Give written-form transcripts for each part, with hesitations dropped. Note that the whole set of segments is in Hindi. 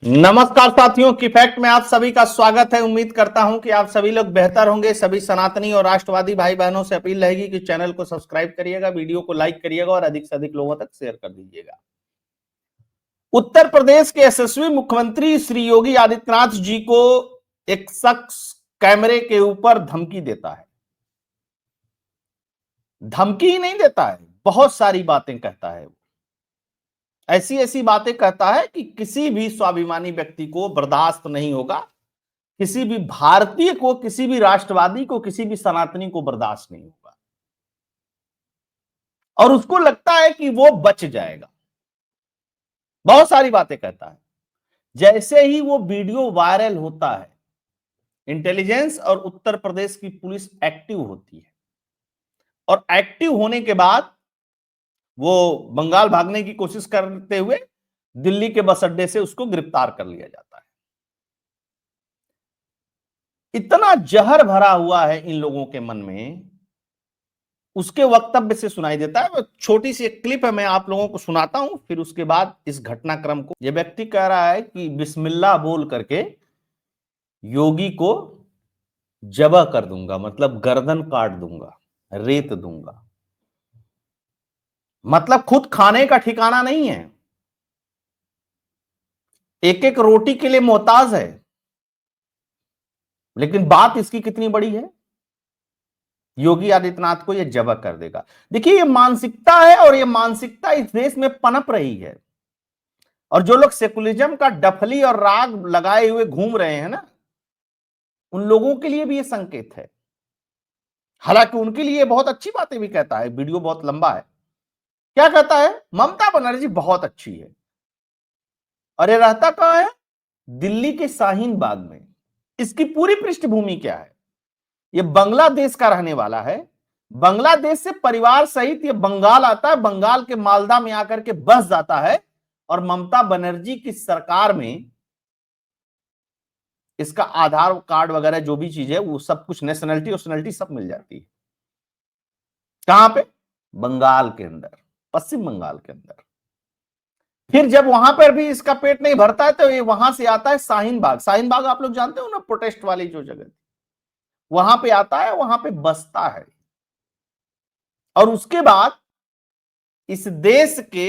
नमस्कार साथियों, की फैक्ट में आप सभी का स्वागत है। उम्मीद करता हूं कि आप सभी लोग बेहतर होंगे। सभी सनातनी और राष्ट्रवादी भाई बहनों से अपील रहेगी कि चैनल को सब्सक्राइब करिएगा, वीडियो को लाइक करिएगा और अधिक से अधिक लोगों तक शेयर कर दीजिएगा। उत्तर प्रदेश के यशस्वी मुख्यमंत्री श्री योगी आदित्यनाथ जी को एक शख्स कैमरे के ऊपर धमकी देता है। धमकी ही नहीं देता है, बहुत सारी बातें कहता है। ऐसी ऐसी बातें कहता है कि किसी भी स्वाभिमानी व्यक्ति को बर्दाश्त नहीं होगा, किसी भी भारतीय को, किसी भी राष्ट्रवादी को, किसी भी सनातनी को बर्दाश्त नहीं होगा। और उसको लगता है कि वो बच जाएगा। बहुत सारी बातें कहता है। जैसे ही वो वीडियो वायरल होता है, इंटेलिजेंस और उत्तर प्रदेश की पुलिस एक्टिव होती है और एक्टिव होने के बाद वो बंगाल भागने की कोशिश करते हुए दिल्ली के बस अड्डे से उसको गिरफ्तार कर लिया जाता है। इतना जहर भरा हुआ है इन लोगों के मन में, उसके वक्तव्य से सुनाई देता है। छोटी सी एक क्लिप है, मैं आप लोगों को सुनाता हूं, फिर उसके बाद इस घटनाक्रम को। यह व्यक्ति कह रहा है कि बिस्मिल्लाह बोल करके योगी को जबह कर दूंगा, मतलब गर्दन काट दूंगा, रेत दूंगा। मतलब खुद खाने का ठिकाना नहीं है, एक एक रोटी के लिए मोहताज है। लेकिन बात इसकी कितनी बड़ी है, योगी आदित्यनाथ को यह जबह कर देगा। देखिए, यह मानसिकता है और यह मानसिकता इस देश में पनप रही है। और जो लोग सेकुलरिज्म का डफली और राग लगाए हुए घूम रहे हैं ना, उन लोगों के लिए भी यह संकेत है। हालांकि उनके लिए बहुत अच्छी बातें भी कहता है, वीडियो बहुत लंबा है। क्या कहता है? ममता बनर्जी बहुत अच्छी है। और ये रहता कहां है? दिल्ली के शाहीन बाग में। इसकी पूरी पृष्ठभूमि क्या है? ये बांग्लादेश का रहने वाला है। बांग्लादेश से परिवार सहित ये बंगाल आता है, बंगाल के मालदा में आकर के बस जाता है और ममता बनर्जी की सरकार में इसका आधार कार्ड वगैरह जो भी चीज है वो सब कुछ, नेशनलिटी सब मिल जाती है। कहां पे? बंगाल के अंदर, पश्चिम बंगाल के अंदर। फिर जब वहां पर भी इसका पेट नहीं भरता है तो ये वहां से आता है शाहीन बाग। शाहीन बाग आप लोग जानते हो ना, प्रोटेस्ट वाली जो जगह, वहां पे आता है, वहां पे बसता है। और उसके बाद इस देश के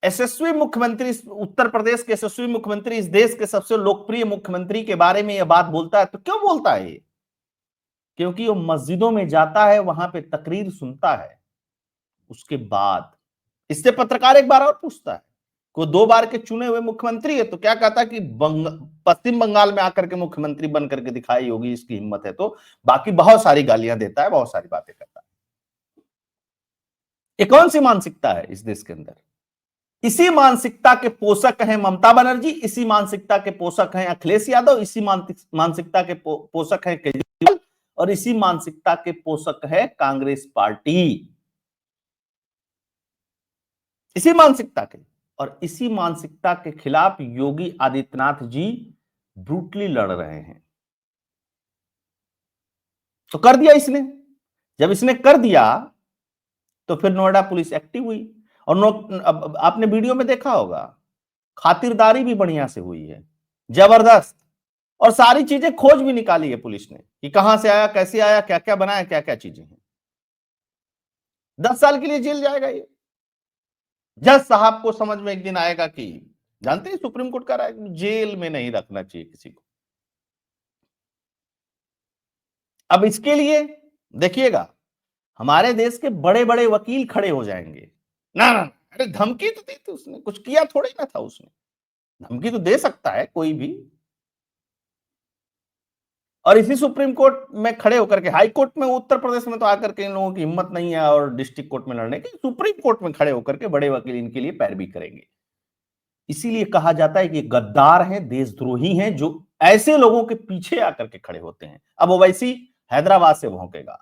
यशस्वी मुख्यमंत्री, उत्तर प्रदेश के यशस्वी मुख्यमंत्री, इस देश के सबसे लोकप्रिय मुख्यमंत्री के बारे में यह बात बोलता है। तो क्यों बोलता है ये? क्योंकि वो मस्जिदों में जाता है, वहां पे तकरीर सुनता है। उसके बाद इससे पत्रकार एक बार और पूछता है, को 2 बार के चुने हुए मुख्यमंत्री है, तो क्या कहता है कि पश्चिम बंगाल में आकर के मुख्यमंत्री बन करके दिखाई, योगी इसकी हिम्मत है। तो बाकी बहुत सारी गालियां देता है, बहुत सारी बातें करता है। ये कौन सी मानसिकता है इस देश के अंदर? इसी मानसिकता के पोषक हैं ममता बनर्जी, इसी मानसिकता के पोषक हैं अखिलेश यादव, इसी मानसिकता के पोषक हैं केजरीवाल, और इसी मानसिकता के पोषक है कांग्रेस पार्टी। इसी मानसिकता के, और इसी मानसिकता के खिलाफ योगी आदित्यनाथ जी ब्रूटली लड़ रहे हैं। तो कर दिया इसने। जब इसने कर दिया तो फिर नोएडा पुलिस एक्टिव हुई। और अब आपने वीडियो में देखा होगा, खातिरदारी भी बढ़िया से हुई है, जबरदस्त। और सारी चीजें खोज भी निकाली है पुलिस ने कि कहां से आया, कैसे आया, क्या क्या बनाया, क्या क्या चीजें हैं। 10 साल के लिए जेल जाएगा ये। जज साहब को समझ में एक दिन आएगा कि, जानते हैं सुप्रीम कोर्ट का राय, जेल में नहीं रखना चाहिए किसी को। अब इसके लिए देखिएगा, हमारे देश के बड़े बड़े वकील खड़े हो जाएंगे। ना ना, अरे धमकी तो दी थी उसने, कुछ किया थोड़ी ना था उसने। धमकी तो दे सकता है कोई भी। और इसी सुप्रीम कोर्ट में खड़े होकर के, हाई कोर्ट में उत्तर प्रदेश में तो आकर के इन लोगों की हिम्मत नहीं है और डिस्ट्रिक्ट कोर्ट में लड़ने की, सुप्रीम कोर्ट में खड़े होकर के बड़े वकील इनके लिए पैरवी करेंगे। इसीलिए कहा जाता है कि गद्दार हैं, देशद्रोही हैं, जो ऐसे लोगों के पीछे आकर के खड़े होते हैं। अब ओवैसी हैदराबाद से भौंकेगा,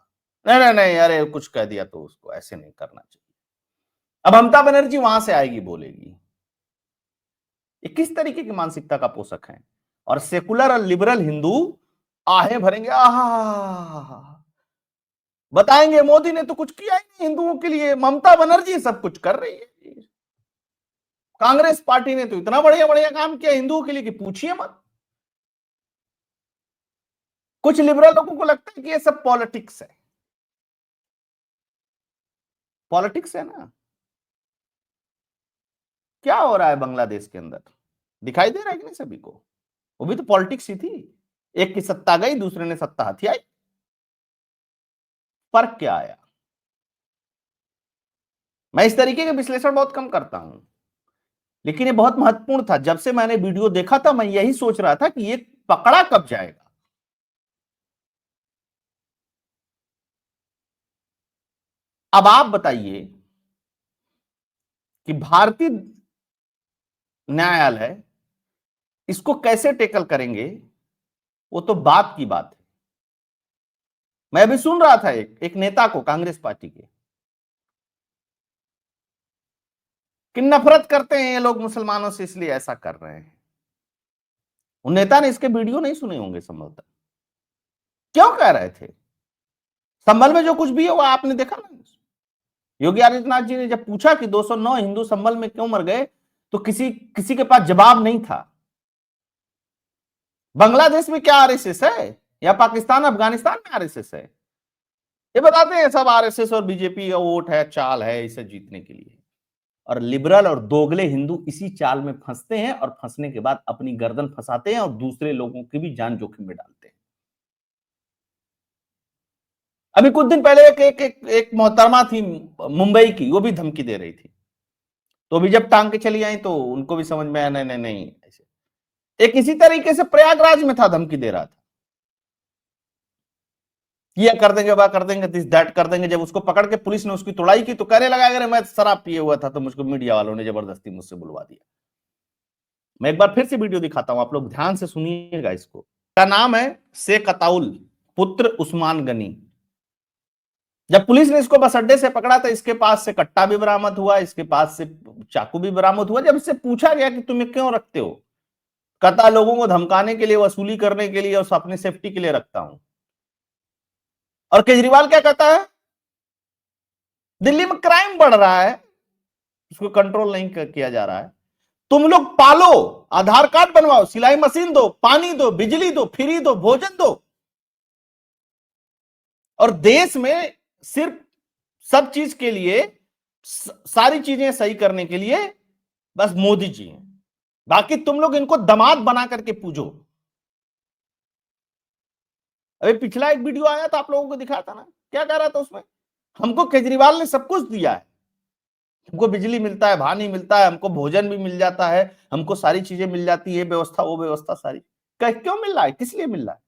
नहीं नहीं नहीं, अरे कुछ कह दिया तो उसको ऐसे नहीं करना चाहिए। अब ममता बनर्जी वहां से आएगी, बोलेगी। ये किस तरीके की मानसिकता का पोषक है? और सेकुलर और लिबरल हिंदू आहें भरेंगे, आहा, बताएंगे मोदी ने तो कुछ किया ही नहीं हिंदुओं के लिए, ममता बनर्जी सब कुछ कर रही है। कांग्रेस पार्टी ने तो इतना बढ़िया बढ़िया काम किया हिंदुओं के लिए कि पूछिए मत। कुछ लिबरल लोगों को लगता है कि ये सब पॉलिटिक्स है, पॉलिटिक्स है ना। क्या हो रहा है बांग्लादेश के अंदर दिखाई दे रहा है कि नहीं सभी को? वो भी तो पॉलिटिक्स ही थी। एक की सत्ता गई, दूसरे ने सत्ता हाथी आई। फर्क क्या आया? मैं इस तरीके के विश्लेषण बहुत कम करता हूं, लेकिन ये बहुत महत्वपूर्ण था। जब से मैंने वीडियो देखा था मैं यही सोच रहा था कि ये पकड़ा कब जाएगा। अब आप बताइए कि भारतीय न्यायालय इसको कैसे टेकल करेंगे, वो तो बात की बात है। मैं अभी सुन रहा था एक नेता को कांग्रेस पार्टी के कि नफरत करते हैं ये लोग मुसलमानों से इसलिए ऐसा कर रहे हैं। उन नेता ने इसके वीडियो नहीं सुने होंगे संभवतः। क्यों कह रहे थे? संभल में जो कुछ भी हुआ आपने देखा ना। योगी आदित्यनाथ जी ने जब पूछा कि 209 हिंदू संभल में क्यों मर गए, तो किसी किसी के पास जवाब नहीं था। बांग्लादेश में क्या आरएसएस है या पाकिस्तान अफगानिस्तान में आरएसएस है? ये बताते हैं सब आरएसएस और बीजेपी का वोट है, चाल है इसे जीतने के लिए। और लिबरल और दोगले हिंदू इसी चाल में फंसते हैं और फंसने के बाद अपनी गर्दन फंसाते हैं और दूसरे लोगों की भी जान जोखिम में डालते हैं। अभी कुछ दिन पहले एक मोहतरमा थी मुंबई की, वो भी धमकी दे रही थी। तो भी जब टांग के चली आई तो उनको भी समझ में आया नहीं नहीं नहीं ऐसे। एक इसी तरीके से प्रयागराज में था, धमकी दे रहा था, ये कर देंगे, वह कर देंगे, दिस दैट कर देंगे। जब उसको पकड़ के पुलिस ने उसकी तोड़ाई की तो कहने लगा अगर मैं शराब पिए हुआ था तो मुझको मीडिया वालों ने जबरदस्ती मुझसे बुलवा दिया। मैं एक बार फिर से वीडियो दिखाता हूं, आप लोग ध्यान से सुनिएगा इसको। का नाम है शेख अताउल पुत्र उस्मान गनी। जब पुलिस ने इसको बस अड्डे से पकड़ा था, इसके पास से कट्टा भी बरामद हुआ, इसके पास से चाकू भी बरामद हुआ। जब इससे पूछा गया कि तुम्हें क्यों रखते हो, कहता लोगों को धमकाने के लिए, वसूली करने के लिए और अपनी सेफ्टी के लिए रखता हूं। और केजरीवाल क्या कहता है? दिल्ली में क्राइम बढ़ रहा है, उसको कंट्रोल नहीं किया जा रहा है। तुम लोग पालो, आधार कार्ड बनवाओ, सिलाई मशीन दो, पानी दो, बिजली दो, फ्री दो, भोजन दो। और देश में सिर्फ सब चीज के लिए, सारी चीजें सही करने के लिए बस मोदी जी हैं, बाकी तुम लोग इनको दामाद बना करके पूजो। अभी पिछला एक वीडियो आया था, आप लोगों को दिखाया था ना, क्या कह रहा था उसमें? हमको केजरीवाल ने सब कुछ दिया है, हमको बिजली मिलता है, पानी मिलता है, हमको भोजन भी मिल जाता है, हमको सारी चीजें मिल जाती है, व्यवस्था वो व्यवस्था सारी। क्यों मिल रहा है, किस लिए मिल रहा है?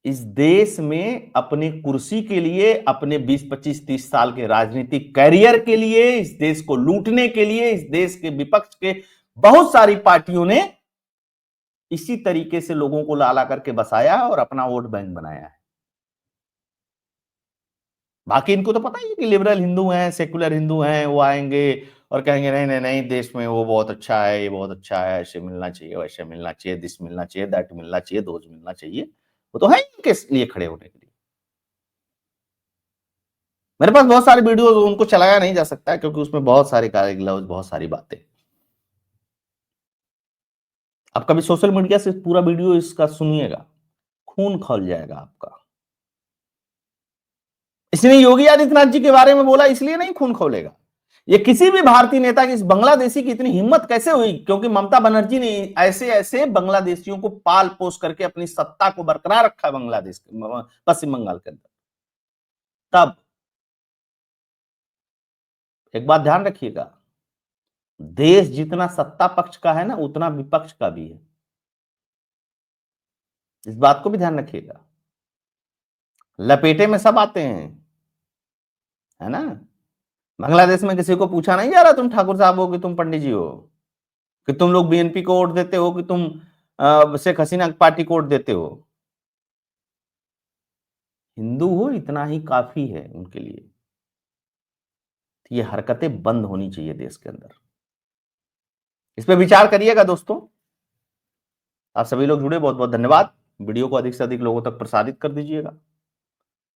इस देश में अपने कुर्सी के लिए, अपने 20 25 30 साल के राजनीतिक कैरियर के लिए, इस देश को लूटने के लिए, इस देश के विपक्ष के बहुत सारी पार्टियों ने इसी तरीके से लोगों को लाला करके बसाया है और अपना वोट बैंक बनाया है। बाकी इनको तो पता ही है कि लिबरल हिंदू हैं, सेकुलर हिंदू हैं, वो आएंगे और कहेंगे नहीं नहीं नहीं देश में वो बहुत अच्छा है, ये बहुत अच्छा है, ऐसे मिलना चाहिए, वैसे मिलना चाहिए, दिस मिलना चाहिए, दैट मिलना चाहिए, दोज मिलना चाहिए। वो तो है इनके लिए खड़े होने के लिए। मेरे पास बहुत सारे वीडियो उनको चलाया नहीं जा सकता है क्योंकि उसमें बहुत सारे गाली गलौज, बहुत सारी बातें। आप कभी सोशल मीडिया से पूरा वीडियो इसका सुनिएगा, खून खौल जाएगा आपका। इसने योगी आदित्यनाथ जी के बारे में बोला इसलिए नहीं खून खोलेगा। ये किसी भी भारतीय नेता की, इस बांग्लादेशी की इतनी हिम्मत कैसे हुई? क्योंकि ममता बनर्जी ने ऐसे ऐसे बांग्लादेशियों को पाल पोस करके अपनी सत्ता को बरकरार रखा है बांग्लादेश, पश्चिम बंगाल के अंदर। तब एक बात ध्यान रखिएगा, देश जितना सत्ता पक्ष का है ना, उतना विपक्ष का भी है। इस बात को भी ध्यान रखिएगा। लपेटे में सब आते हैं, है ना। बांग्लादेश में किसी को पूछा नहीं जा रहा तुम ठाकुर साहब हो कि तुम पंडित जी हो, कि तुम लोग बीएनपी को वोट देते हो, कि तुम शेख हसीना पार्टी को वोट देते हो। हिंदू हो इतना ही काफी है उनके लिए। ये हरकतें बंद होनी चाहिए देश के अंदर। इस पे विचार करिएगा दोस्तों। आप सभी लोग जुड़े, बहुत बहुत धन्यवाद। वीडियो को अधिक से अधिक लोगों तक प्रसारित कर दीजिएगा,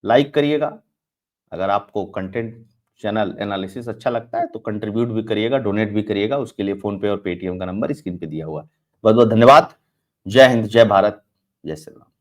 लाइक करिएगा। अगर आपको कंटेंट चैनल एनालिसिस अच्छा लगता है तो कंट्रीब्यूट भी करिएगा, डोनेट भी करिएगा। उसके लिए फोन पे और पेटीएम का नंबर स्क्रीन पे दिया हुआ है। बहुत बहुत धन्यवाद। जय हिंद, जय भारत, जय श्री राम।